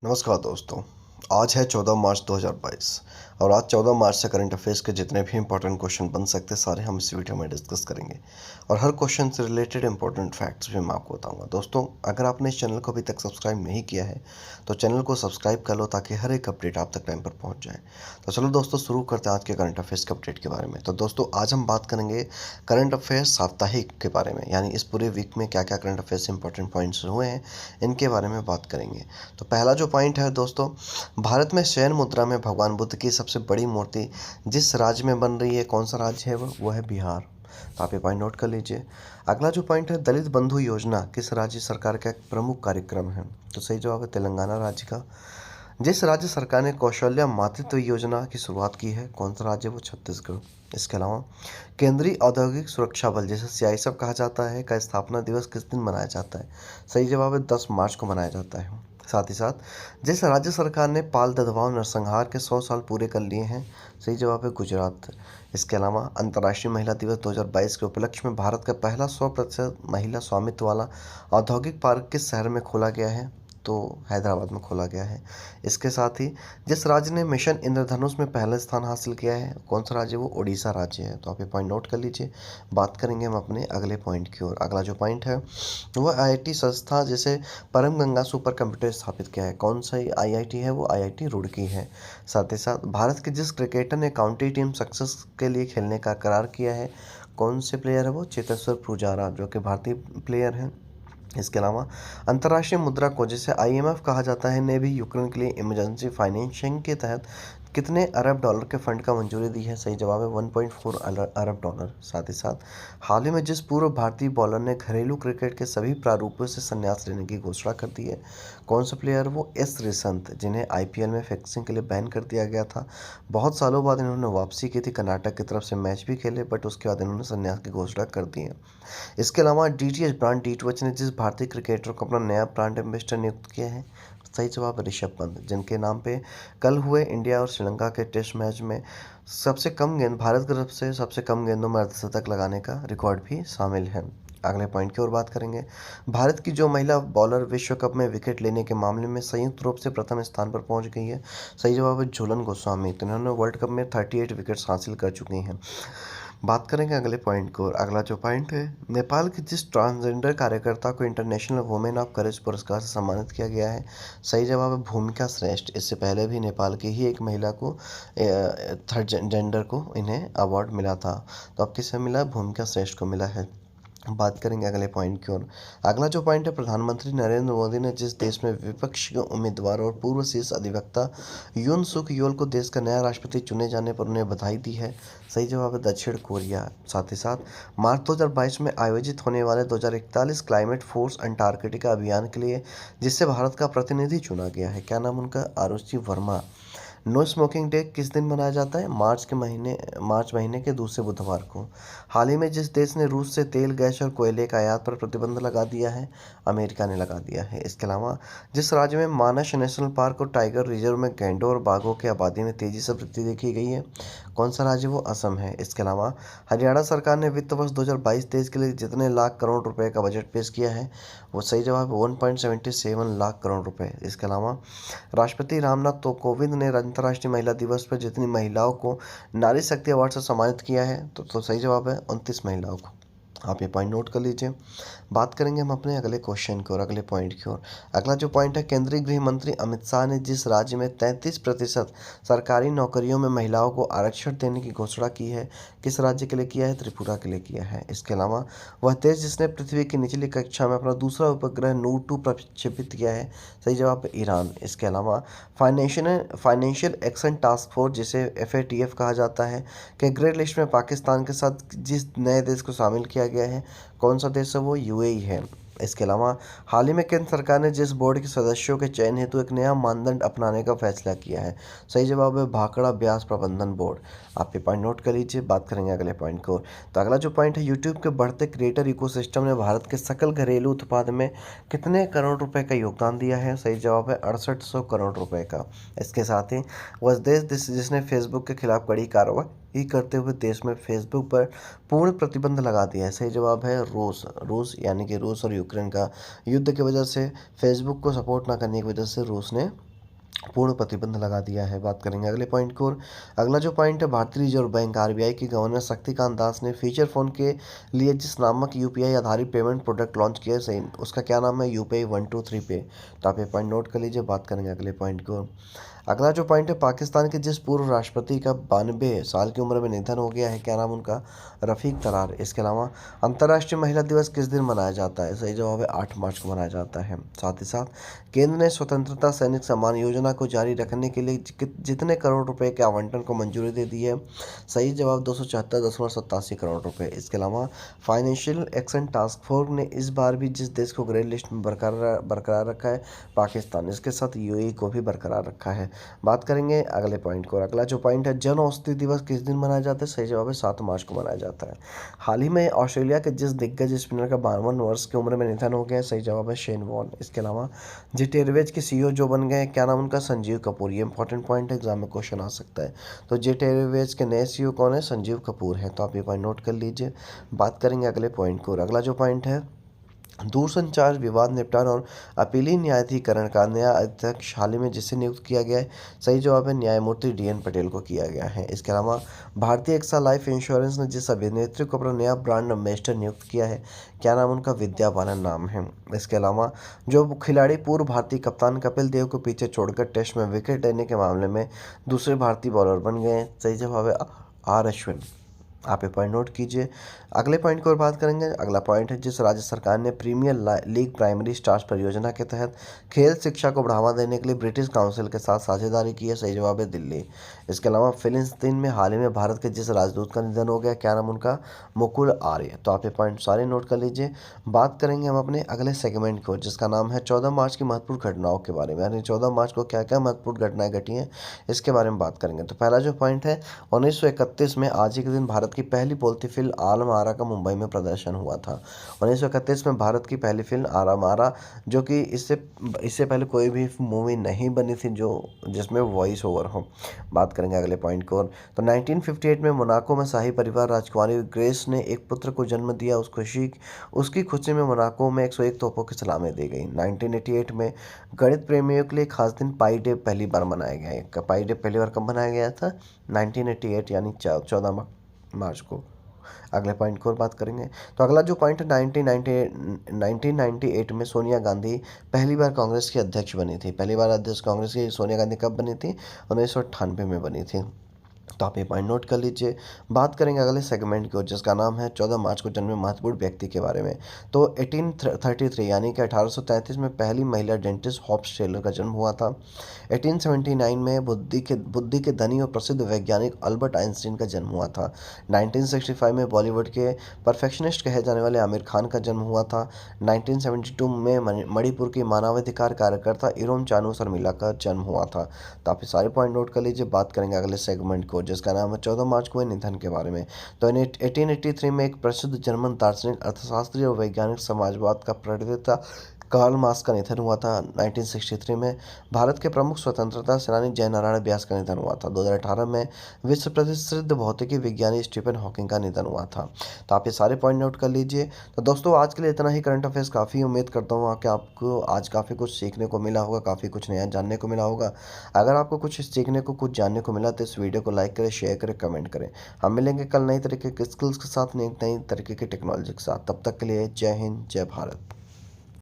नमस्कार दोस्तों। आज है 14 मार्च 2022 और आज 14 मार्च से करंट अफेयर्स के जितने भी इंपॉर्टेंट क्वेश्चन बन सकते हैं सारे हम इस वीडियो में डिस्कस करेंगे और हर क्वेश्चन से रिलेटेड इंपॉर्टेंट फैक्ट्स भी मैं आपको बताऊंगा। दोस्तों, अगर आपने इस चैनल को अभी तक सब्सक्राइब नहीं किया है तो चैनल को सब्सक्राइब कर लो ताकि हर एक अपडेट आप तक टाइम पर पहुँच जाए। तो चलो दोस्तों, शुरू करते हैं आज के करंट अफेयर्स के अपडेट के बारे में। तो दोस्तों, आज हम बात करेंगे करंट अफेयर्स साप्ताहिक के बारे में, यानी इस पूरे वीक में क्या क्या करंट अफेयर्स इंपॉर्टेंट पॉइंट्स हुए हैं इनके बारे में बात करेंगे। तो पहला जो पॉइंट है दोस्तों, भारत में शयन मुद्रा में भगवान बुद्ध की सबसे बड़ी मूर्ति जिस राज्य में बन रही है, कौन सा राज्य है वो है बिहार। तो आप ये पॉइंट नोट कर लीजिए। अगला जो पॉइंट है, दलित बंधु योजना किस राज्य सरकार का एक प्रमुख कार्यक्रम है। तो सही जवाब है तेलंगाना राज्य का। जिस राज्य सरकार ने कौशल्या मातृत्व योजना की शुरुआत की है, कौन सा राज्य है वो छत्तीसगढ़। इसके अलावा केंद्रीय औद्योगिक सुरक्षा बल जिसे सीआईएसएफ कहा जाता है का स्थापना दिवस किस दिन मनाया जाता है। सही जवाब है 10 मार्च को मनाया जाता है। साथ ही साथ जिस राज्य सरकार ने पाल ददवाओं नरसंहार के 100 साल पूरे कर लिए हैं, सही जवाब है गुजरात। इसके अलावा अंतर्राष्ट्रीय महिला दिवस 2022 के उपलक्ष्य में भारत का पहला 100% महिला स्वामित्व वाला औद्योगिक पार्क किस शहर में खोला गया है। तो हैदराबाद में खोला गया है। इसके साथ ही जिस राज्य ने मिशन इंद्रधनुष में पहला स्थान हासिल किया है, कौन सा राज्य, वो उड़ीसा राज्य है। तो आप ये पॉइंट नोट कर लीजिए। बात करेंगे हम अपने अगले पॉइंट की ओर। अगला जो पॉइंट है वह आईआईटी संस्था जिसे परम गंगा सुपर कंप्यूटर स्थापित किया है, कौन सा आईआईटी है, वो आईआईटी रुड़की है। साथ ही साथ भारत के जिस क्रिकेटर ने काउंटी टीम सक्सेस के लिए खेलने का करार किया है, कौन से प्लेयर है वो, चेतेश्वर पुजारा, जो कि भारतीय प्लेयर हैं। इसके अलावा अंतर्राष्ट्रीय मुद्रा कोष जिसे आईएमएफ कहा जाता है ने भी यूक्रेन के लिए इमरजेंसी फाइनेंसिंग के तहत कितने अरब डॉलर के फंड का मंजूरी दी है। सही जवाब है 1.4 अरब डॉलर। साथ ही साथ हाल ही में जिस पूर्व भारतीय बॉलर ने घरेलू क्रिकेट के सभी प्रारूपों से संन्यास लेने की घोषणा कर दी है, कौन सा प्लेयर, वो एस ऋषंत, जिन्हें आईपीएल में फिक्सिंग के लिए बैन कर दिया गया था। बहुत सालों बाद इन्होंने वापसी की थी, कर्नाटक की तरफ से मैच भी खेले, बट उसके बाद इन्होंने संन्यास की घोषणा कर दी है। इसके अलावा डीटीएच ब्रांड डीटवच ने जिस भारतीय क्रिकेटर को अपना नया ब्रांड एम्बेसडर नियुक्त किया है, सही जवाब ऋषभ पंत, जिनके नाम पे कल हुए इंडिया और श्रीलंका के टेस्ट मैच में सबसे कम गेंद, भारत की तरफ से सबसे कम गेंदों में अर्धशतक लगाने का रिकॉर्ड भी शामिल है। अगले पॉइंट की ओर बात करेंगे। भारत की जो महिला बॉलर विश्व कप में विकेट लेने के मामले में संयुक्त रूप से प्रथम स्थान पर पहुंच गई है, सही जवाब है झूलन गोस्वामी। तो इन्होंने वर्ल्ड कप में 38 विकेट्स हासिल कर चुकी हैं। बात करेंगे अगले पॉइंट को। अगला जो पॉइंट है, नेपाल की जिस ट्रांसजेंडर कार्यकर्ता को इंटरनेशनल वुमेन ऑफ करेज पुरस्कार से सम्मानित किया गया है, सही जवाब है भूमिका श्रेष्ठ। इससे पहले भी नेपाल की ही एक महिला को, थर्ड जेंडर को, इन्हें अवार्ड मिला था। तो अब किसे मिला, भूमिका श्रेष्ठ को मिला है। बात करेंगे अगले पॉइंट की ओर। अगला जो पॉइंट है, प्रधानमंत्री नरेंद्र मोदी ने जिस देश में विपक्ष के उम्मीदवार और पूर्व शीर्ष अधिवक्ता यून सुक योल को देश का नया राष्ट्रपति चुने जाने पर उन्हें बधाई दी है, सही जवाब है दक्षिण कोरिया। साथ ही साथ मार्च 2022 में आयोजित होने वाले 2041 क्लाइमेट फोर्स अंटार्कटिका अभियान के लिए जिससे भारत का प्रतिनिधि चुना गया है, क्या नाम उनका, Arushi Verma. No smoking day किस दिन मनाया जाता है, मार्च महीने के दूसरे बुधवार को। हाल ही में जिस देश ने रूस से तेल, गैस और कोयले का आयात पर प्रतिबंध लगा दिया है, अमेरिका ने लगा दिया है। इसके अलावा जिस राज्य में मानस नेशनल पार्क और टाइगर रिजर्व में गैंडों और बाघों की आबादी में तेजी से वृद्धि देखी गई है, कौन सा राज्य, वो असम है। इसके अलावा हरियाणा सरकार ने वित्त वर्ष 2022-23 के लिए जितने लाख करोड़ रुपए का बजट पेश किया है, वो सही जवाब है 1.77 लाख करोड़ रुपए। इसके अलावा राष्ट्रपति रामनाथ कोविंद ने अंतर्राष्ट्रीय महिला दिवस पर जितनी महिलाओं को नारी शक्ति अवार्ड से सम्मानित किया है, तो सही जवाब है 29 महिलाओं को। आप ये पॉइंट नोट कर लीजिए। बात करेंगे हम अपने अगले क्वेश्चन की ओर, अगले पॉइंट की ओर। अगला जो पॉइंट है, केंद्रीय गृह मंत्री अमित शाह ने जिस राज्य में 33% सरकारी नौकरियों में महिलाओं को आरक्षण देने की घोषणा की है, किस राज्य के लिए किया है, त्रिपुरा के लिए किया है। इसके अलावा वह देश जिसने पृथ्वी की निचली कक्षा में अपना दूसरा उपग्रह नूर 2 प्रक्षेपित किया है, सही जवाब है ईरान। इसके अलावा फाइनेंशियल एक्शन टास्क फोर्स जिसे FATF कहा जाता है के ग्रे लिस्ट में पाकिस्तान के साथ जिस नए देश को शामिल किया गया है, कौन सा देश है, वो UAE है। इसके अलावा हाल ही में केंद्र सरकार ने जिस बोर्ड के सदस्यों के चयन हेतु एक नया मानदंड अपनाने का फैसला किया है, सही जवाब है भाखड़ा ब्याज प्रबंधन बोर्ड। आप ये पॉइंट नोट कर लीजिए। बात करेंगे अगले पॉइंट को। तो अगला जो पॉइंट है, यूट्यूब के बढ़ते क्रिएटर इकोसिस्टम ने भारत के सकल घरेलू उत्पाद में कितने करोड़ रुपए का योगदान दिया है, सही जवाब है 6800 करोड़ रुपए का। इसके साथ ही वह देश जिसने फेसबुक के खिलाफ कड़ी कार्रवाई करते हुए देश में फेसबुक पर पूर्ण प्रतिबंध लगा दिया है, सही जवाब है रूस, यानी कि रूस और यूक्रेन का युद्ध की वजह से फेसबुक को सपोर्ट ना करने की वजह से रूस ने पूर्ण प्रतिबंध लगा दिया है। बात करेंगे अगले पॉइंट को। अगला जो पॉइंट है, भारतीय रिजर्व बैंक आरबीआई की गवर्नर शक्तिकांत दास ने फीचर फोन के लिए जिस नामक यूपीआई आधारित पेमेंट प्रोडक्ट लॉन्च किया, सही उसका क्या नाम है? यूपीआई 123 पे। तो आप ये पॉइंट नोट कर लीजिए। बात करेंगे अगले पॉइंट को। अगला जो पॉइंट है, पाकिस्तान के जिस पूर्व राष्ट्रपति का 92 साल की उम्र में निधन हो गया है, क्या नाम उनका? रफ़ीक तरार। इसके अलावा अंतर्राष्ट्रीय महिला दिवस किस दिन मनाया जाता है? सही जवाब है 8 मार्च को मनाया जाता है। साथ ही साथ केंद्र ने स्वतंत्रता सैनिक सम्मान योजना को जारी रखने के लिए जितने करोड़ रुपए के आवंटन को मंजूरी दे दी है? सही जवाब 274.87 करोड़ रुपए। इसके अलावा फाइनेंशियल एक्शन टास्क फोर्स ने इस बार भी जिस देश को ग्रे लिस्ट में बरकरार रखा है, पाकिस्तान। इसके साथ यूएई को भी बरकरार रखा है। बात करेंगे अगले पॉइंट को। अगला जो पॉइंट है, जन औषधि दिवस किस दिन मनाया जाता है? सही जवाब है 7 मार्च को मनाया जाता है। हाल ही में ऑस्ट्रेलिया के जिस दिग्गज स्पिनर का 52 वर्ष की उम्र में निधन हो गया है? सही जवाब है शेन वॉर्न। इसके अलावा जेट एयरवेज के सीईओ जो बन गए, क्या नाम उनका? संजीव कपूर। ये इंपॉर्टेंट पॉइंट है, एग्जाम में क्वेश्चन आ सकता है। तो जेट एयरवेज के नए सीईओ कौन है? संजीव कपूर है। तो आप ये पॉइंट नोट कर लीजिए। बात करेंगे अगले पॉइंट को। अगला जो पॉइंट है, दूरसंचार विवाद निपटान और अपीली न्यायाधिकरण का नया अध्यक्ष हाल ही में जिसे नियुक्त किया गया है? सही जवाब है न्यायमूर्ति डीएन पटेल को किया गया है। इसके अलावा भारतीय एक्सा लाइफ इंश्योरेंस ने जिस अभिनेत्री को अपना नया ब्रांड एम्बेसडर नियुक्त किया है, क्या नाम उनका? विद्या बालन नाम है। इसके अलावा जो खिलाड़ी पूर्व भारतीय कप्तान कपिल देव को पीछे छोड़कर टेस्ट में विकेट लेने के मामले में दूसरे भारतीय बॉलर बन गए हैं? सही जवाब है आर अश्विन। आप ये पॉइंट नोट कीजिए। अगले पॉइंट की ओर बात करेंगे। अगला पॉइंट है, जिस राज्य सरकार ने प्रीमियर लीग प्राइमरी स्टार्स परियोजना के तहत खेल शिक्षा को बढ़ावा देने के लिए ब्रिटिश काउंसिल के साथ साझेदारी की है? सही जवाब है दिल्ली। इसके अलावा फिलिस्तीन में हाल ही में भारत के जिस राजदूत का निधन हो गया, क्या नाम उनका? मुकुल आर्य। तो आप ये पॉइंट सारे नोट कर लीजिए। बात करेंगे हम अपने अगले सेगमेंट को, जिसका नाम है 14 मार्च की महत्वपूर्ण घटनाओं के बारे में। यानी 14 मार्च को क्या क्या महत्वपूर्ण घटनाएं घटी हैं, इसके बारे में बात करेंगे। तो पहला जो पॉइंट है, 1931 में आज ही के दिन भारत की पहली बोलती फिल्म आलम आरा का मुंबई में प्रदर्शन हुआ था। 1931 में भारत की पहली फिल्म आलम आरा, जो कि इससे पहले कोई भी मूवी नहीं बनी थी जो जिसमें वॉइस ओवर हो। बात करेंगे अगले पॉइंट को। तो 1958 में मोनाको में शाही परिवार राजकुमारी ग्रेस ने एक पुत्र को जन्म दिया। उसकी खुशी में मोनाको में 101 तोपों की सलामी दी गई। 1988 में गणित प्रेमियों के लिए खास दिन पाई डे पहली बार मनाया गया है। पाई डे पहली बार कब मनाया गया था? 1988 यानी 14 मार्च को। अगले पॉइंट की ओर बात करेंगे। तो अगला जो पॉइंट है, 1998 में सोनिया गांधी पहली बार कांग्रेस की अध्यक्ष बनी थी। पहली बार अध्यक्ष कांग्रेस की सोनिया गांधी कब बनी थी? 1998 में बनी थी। तो आप ये पॉइंट नोट कर लीजिए। बात करेंगे अगले सेगमेंट की ओर, जिसका नाम है 14 मार्च को जन्मे महत्वपूर्ण व्यक्ति के बारे में। तो 1833 यानी कि 1833 में पहली महिला डेंटिस्ट हॉब्स टेलर का जन्म हुआ था। 1879 में बुद्धि के धनी और प्रसिद्ध वैज्ञानिक अल्बर्ट आइंस्टीन का जन्म हुआ था। 1965 में बॉलीवुड के परफेक्शनिस्ट कहे जाने वाले आमिर खान का जन्म हुआ था। 1972 में मणिपुर की मानवाधिकार कार्यकर्ता इरोम चानू शर्मिला का जन्म हुआ था। तो आप ये सारे पॉइंट नोट कर लीजिए। बात करेंगे अगले सेगमेंट को, जिसका नाम है 14 मार्च को हुए निधन के बारे में। तो 1883 में एक प्रसिद्ध जर्मन दार्शनिक, अर्थशास्त्री और वैज्ञानिक समाजवाद का प्रणेता कार्ल मार्क्स का निधन हुआ था। 1963 में भारत के प्रमुख स्वतंत्रता सेनानी जयनारायण व्यास का निधन हुआ था। 2018 में विश्व प्रसिद्ध भौतिकी विज्ञानी स्टीफन हॉकिंग का निधन हुआ था। तो आप ये सारे पॉइंट नोट कर लीजिए। तो दोस्तों, आज के लिए इतना ही करंट अफेयर्स काफ़ी। उम्मीद करता हूँ कि आपको आज काफ़ी कुछ सीखने को मिला होगा, काफ़ी कुछ नया जानने को मिला होगा। अगर आपको कुछ सीखने को, कुछ जानने को मिला तो इस वीडियो को लाइक करें, शेयर करें, कमेंट करें। हम मिलेंगे कल नई तरीके के स्किल्स के साथ, नई तरीके की टेक्नोलॉजी के साथ। तब तक के लिए जय हिंद, जय भारत।